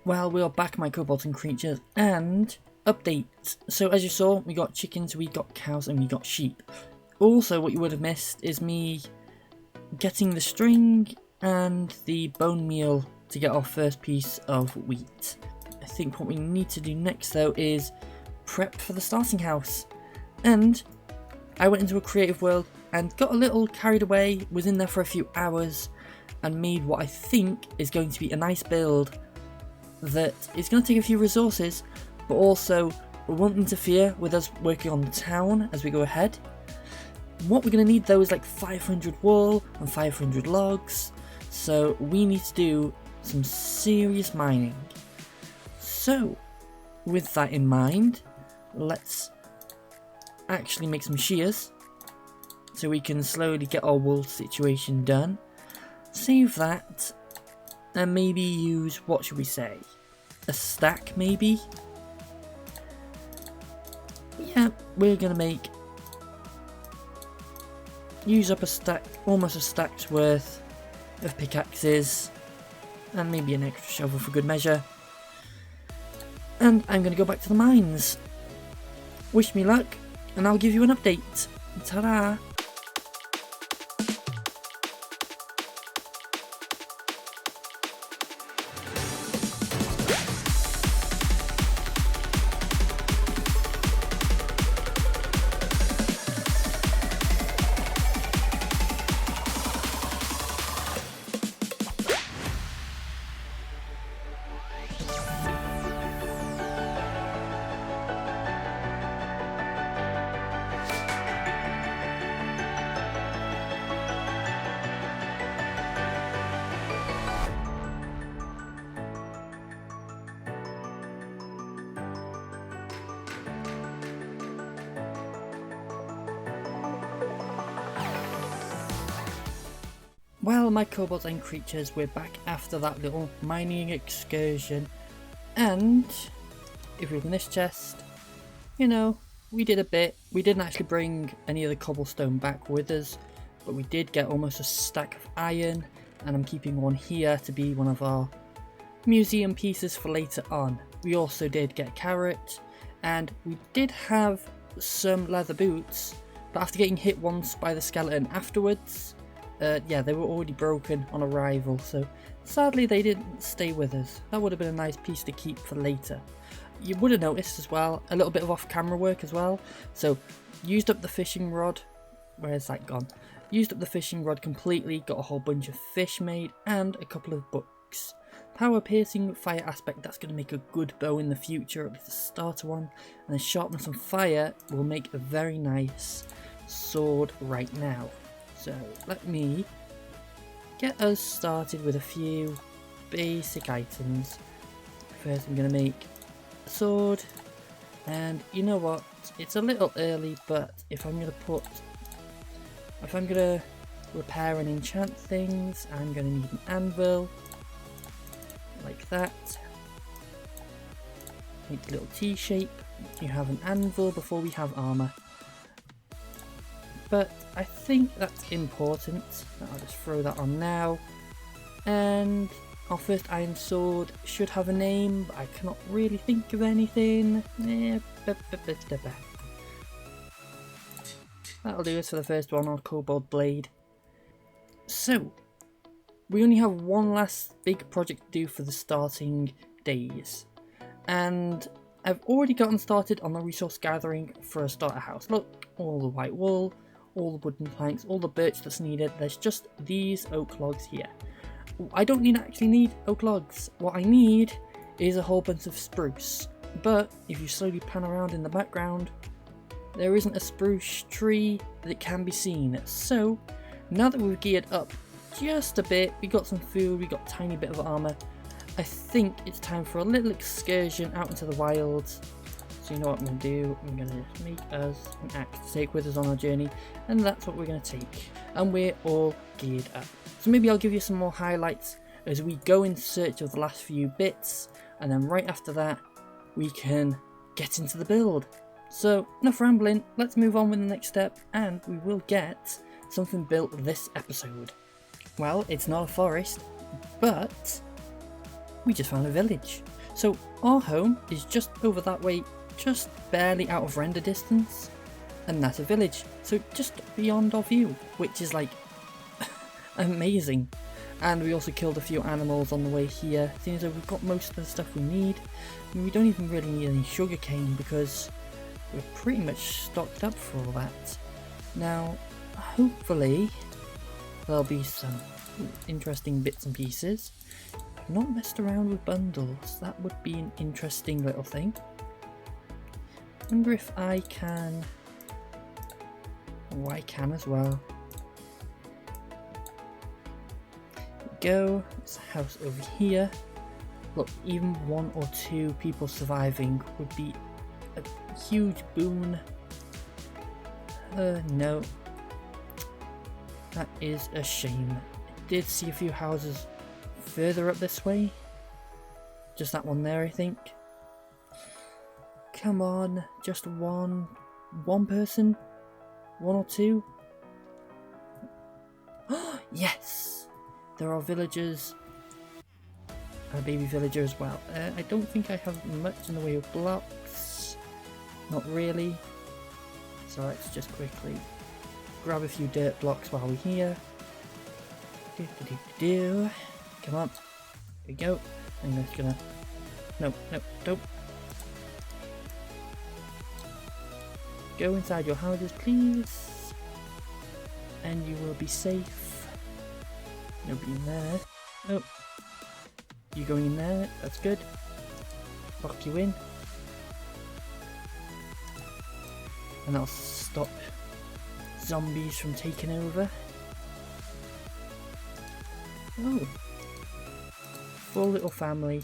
Well, we are back, my kobolds and creatures, and update. So as you saw, we got chickens, we got cows, and we got sheep. Also, what you would have missed is me getting the string and the bone meal to get our first piece of wheat. I think what we need to do next, though, is prep for the starting house. And I went into a creative world and got a little carried away, was in there for a few hours, and made what I think is going to be a nice build that is going to take a few resources, but also won't interfere with us working on the town as we go ahead. What we're going to need though is like 500 wool and 500 logs, so we need to do some serious mining. So with that in mind, let's actually make some shears so we can slowly get our wool situation done. Save that and maybe use, what should we say, a stack maybe? Yeah, we're gonna use up a stack, almost a stack's worth of pickaxes and maybe an extra shovel for good measure. And I'm gonna go back to the mines. Wish me luck and I'll give you an update. Ta-da! Well, my kobolds and creatures, we're back after that little mining excursion, and if we look in this chest, you know, we did a bit. We didn't actually bring any of the cobblestone back with us, but we did get almost a stack of iron, and I'm keeping one here to be one of our museum pieces for later on. We also did get a carrot, and we did have some leather boots, but after getting hit once by the skeleton afterwards, yeah, they were already broken on arrival, so sadly they didn't stay with us. That would have been a nice piece to keep for later. You would have noticed as well, a little bit of off-camera work as well. So, used up the fishing rod. Where's that gone? Used up the fishing rod completely, got a whole bunch of fish made, and a couple of books. Power piercing, fire aspect, that's going to make a good bow in the future, at least a starter one. And then sharpness on fire will make a very nice sword right now. So let me get us started with a few basic items. First I'm going to make a sword, and you know what, it's a little early, but if I'm going to repair and enchant things, I'm going to need an anvil, like that. Make a little T shape, you have an anvil before we have armour. But I think that's important. I'll just throw that on now. And our first iron sword should have a name, but I cannot really think of anything. That'll do us for the first one, our Kobold blade. So, we only have one last big project to do for the starting days. And I've already gotten started on the resource gathering for a starter house. Look, all the white wool, all the wooden planks, all the birch that's needed. There's just these oak logs here. I don't actually need oak logs. What I need is a whole bunch of spruce. But if you slowly pan around in the background, there isn't a spruce tree that can be seen. So now that we've geared up just a bit, we got some food, we got a tiny bit of armor, I think it's time for a little excursion out into the wilds. So you know what I'm going to do, I'm going to make us an axe to take with us on our journey, and that's what we're going to take, and we're all geared up. So maybe I'll give you some more highlights as we go in search of the last few bits, and then right after that we can get into the build. So enough rambling, let's move on with the next step, and we will get something built this episode. Well, it's not a forest, but we just found a village. So our home is just over that way, just barely out of render distance, and that's a village, so just beyond our view, which is like amazing. And we also killed a few animals on the way here. Seems like we've got most of the stuff we need. I mean, we don't even really need any sugarcane because we're pretty much stocked up for all that. Now, hopefully there'll be some interesting bits and pieces. I've not messed around with bundles. That would be an interesting little thing. I wonder if I can... Oh, I can as well. Go. There's a house over here. Look, even 1 or 2 people surviving would be a huge boon. No. That is a shame. I did see a few houses further up this way. Just that one there, I think. Come on, just one person? 1 or 2? Yes! There are villagers, a baby villager as well. I don't think I have much in the way of blocks, not really, so let's just quickly grab a few dirt blocks while we're here. Come on, here we go. I'm just gonna, no, don't. Go inside your houses please, and you will be safe. Nobody in there. Oh. You going in there? That's good. Lock you in. And that'll stop zombies from taking over. Oh. Full little family.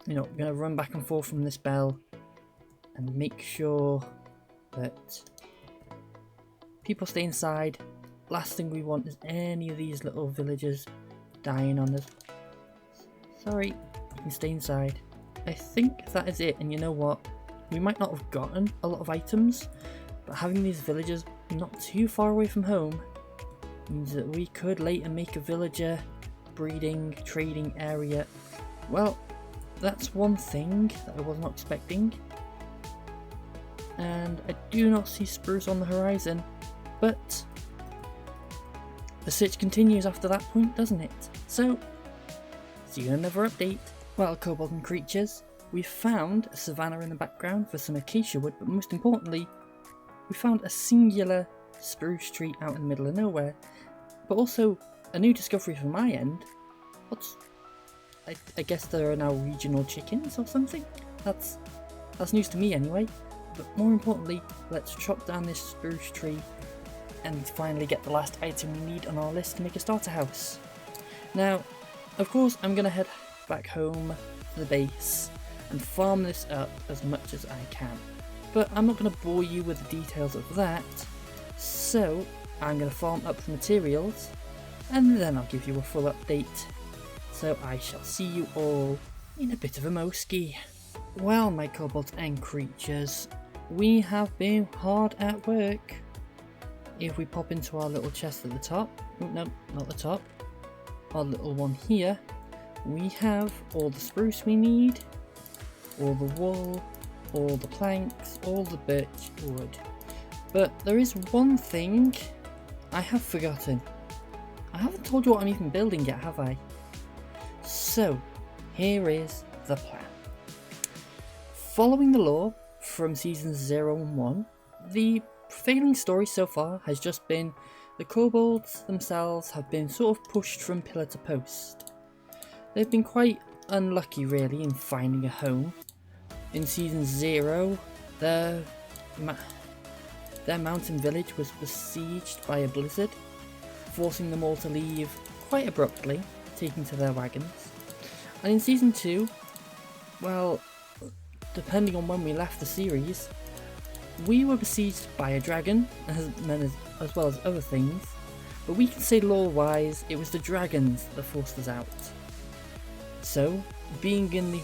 You know, I'm going to run back and forth from this bell and make sure that people stay inside. Last thing we want is any of these little villagers dying on us. Sorry, you can stay inside. I think that is it, and you know what? We might not have gotten a lot of items, but having these villagers not too far away from home means that we could later make a villager breeding, trading area. Well, that's one thing that I was not expecting. And I do not see spruce on the horizon. But the search continues after that point, doesn't it? So, see you in another update. Well, kobold and creatures, we found a savanna in the background for some acacia wood, but most importantly, we found a singular spruce tree out in the middle of nowhere. But also, a new discovery from my end. I guess there are now regional chickens or something? That's news to me anyway. But more importantly, let's chop down this spruce tree and finally get the last item we need on our list to make a starter house. Now, of course, I'm going to head back home to the base and farm this up as much as I can. But I'm not going to bore you with the details of that, so I'm going to farm up the materials and then I'll give you a full update. So I shall see you all in a bit of a moski. Well, my kobolds and creatures, we have been hard at work. If we pop into our little chest at the top, oh, no, not the top, our little one here, we have all the spruce we need, all the wool, all the planks, all the birch wood. But there is one thing I have forgotten. I haven't told you what I'm even building yet, have I? So, here is the plan. Following the lore from seasons 0 and 1, the prevailing story so far has just been the kobolds themselves have been sort of pushed from pillar to post. They've been quite unlucky really in finding a home. In season 0, their mountain village was besieged by a blizzard, forcing them all to leave quite abruptly, taking to their wagons. And in season 2, well, depending on when we left the series, we were besieged by a dragon, as well as other things, but we can say lore-wise, it was the dragons that forced us out. So, being in the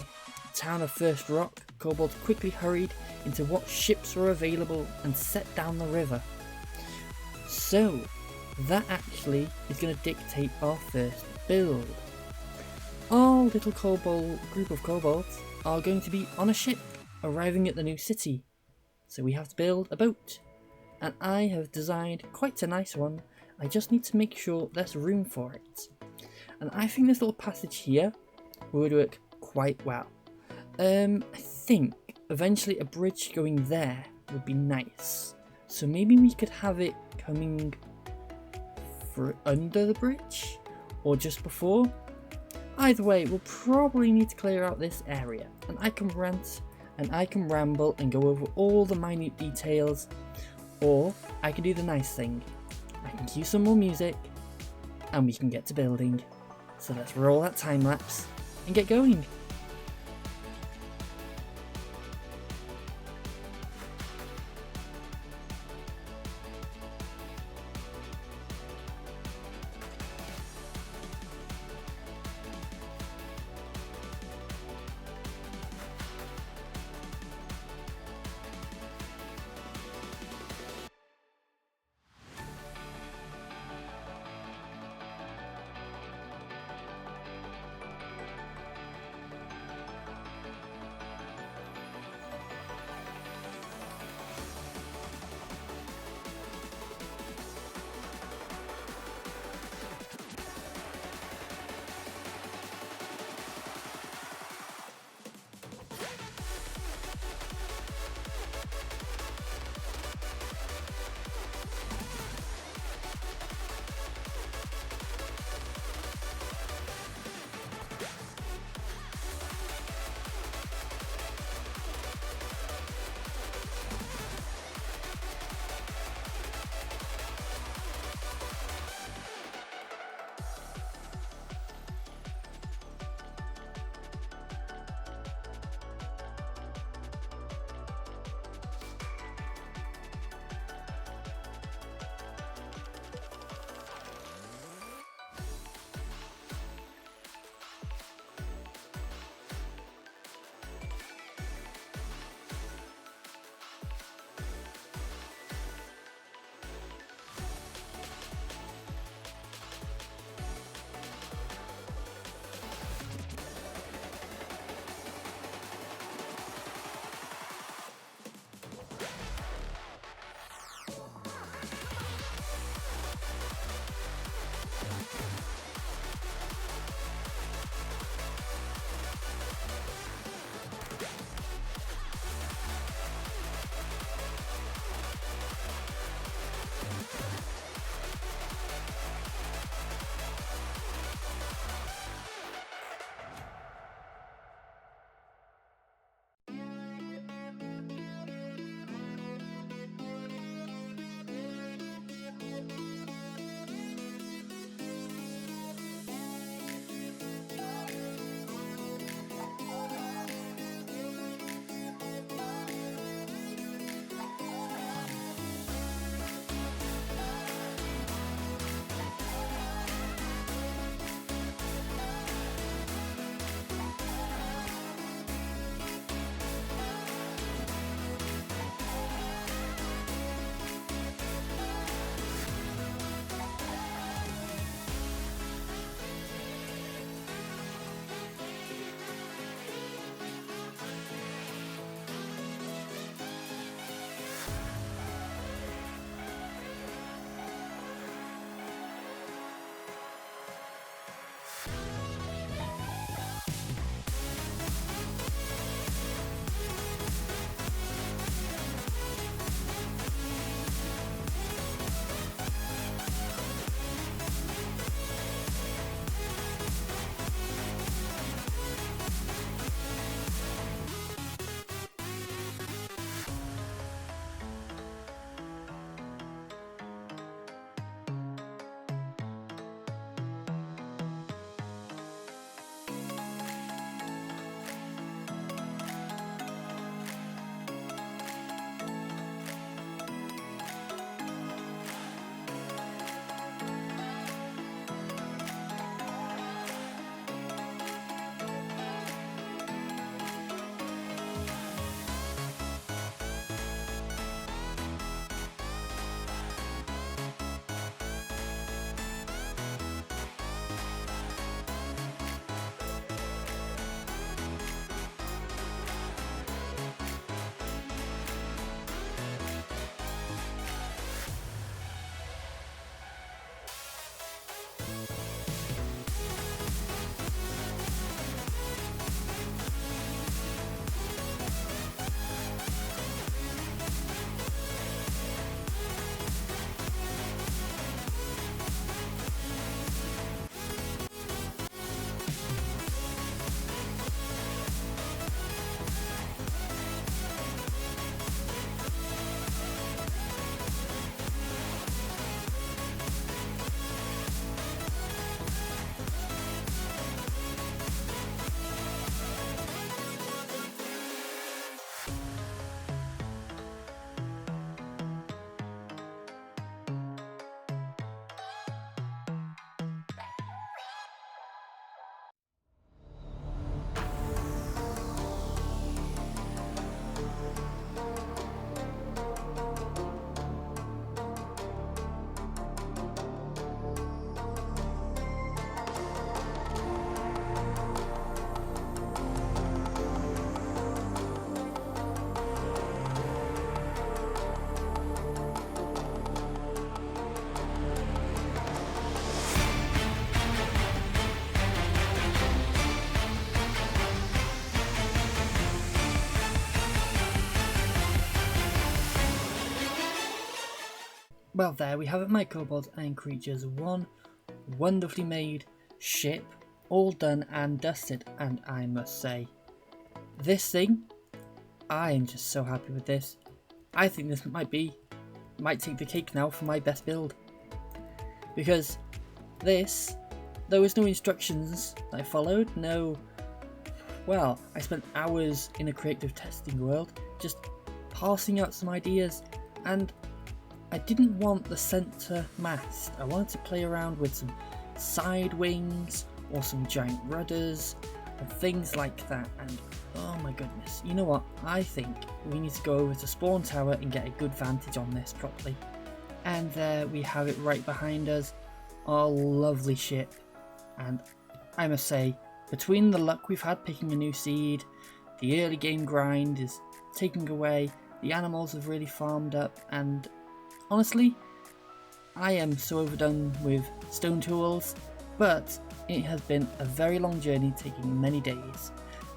town of First Rock, kobolds quickly hurried into what ships were available and set down the river. So, that actually is going to dictate our first build. Our little kobold group of kobolds are going to be on a ship arriving at the new city, so we have to build a boat, and I have designed quite a nice one. I just need to make sure there's room for it, and I think this little passage here would work quite well. I think eventually a bridge going there would be nice, so maybe we could have it coming for under the bridge or just before. Either way, we'll probably need to clear out this area, and I can rant and I can ramble and go over all the minute details, or I can do the nice thing. I can cue some more music and we can get to building. So let's roll that time lapse and get going. well, there we have it, my kobolds and creatures. One wonderfully made ship, all done and dusted, and I must say, this thing, I am just so happy with this. I think this might take the cake now for my best build. Because this, there was no instructions that I followed, well, I spent hours in a creative testing world just passing out some ideas, and I didn't want the centre mast. I wanted to play around with some side wings or some giant rudders and things like that, and oh my goodness, you know what, I think we need to go over to Spawn Tower and get a good vantage on this properly. And there we have it right behind us, our lovely ship, and I must say, between the luck we've had picking a new seed, the early game grind is taking away, the animals have really farmed up, and honestly, I am so overdone with stone tools, but it has been a very long journey taking many days,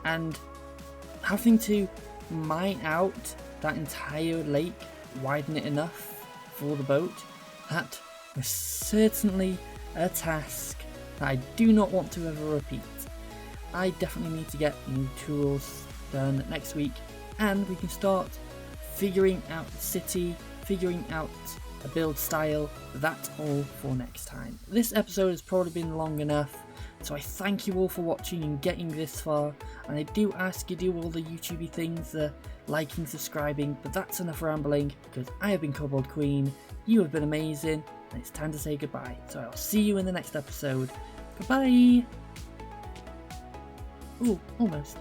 and having to mine out that entire lake, widen it enough for the boat, that was certainly a task that I do not want to ever repeat. I definitely need to get new tools done next week, and we can start figuring out the city, figuring out a build style. That's all for next time. This episode has probably been long enough, so I thank you all for watching and getting this far, and I do ask you to do all the YouTubey things, liking, subscribing, but that's enough rambling, because I have been Kobold Queen, you have been amazing, and it's time to say goodbye. So I'll see you in the next episode. Goodbye! Ooh, almost.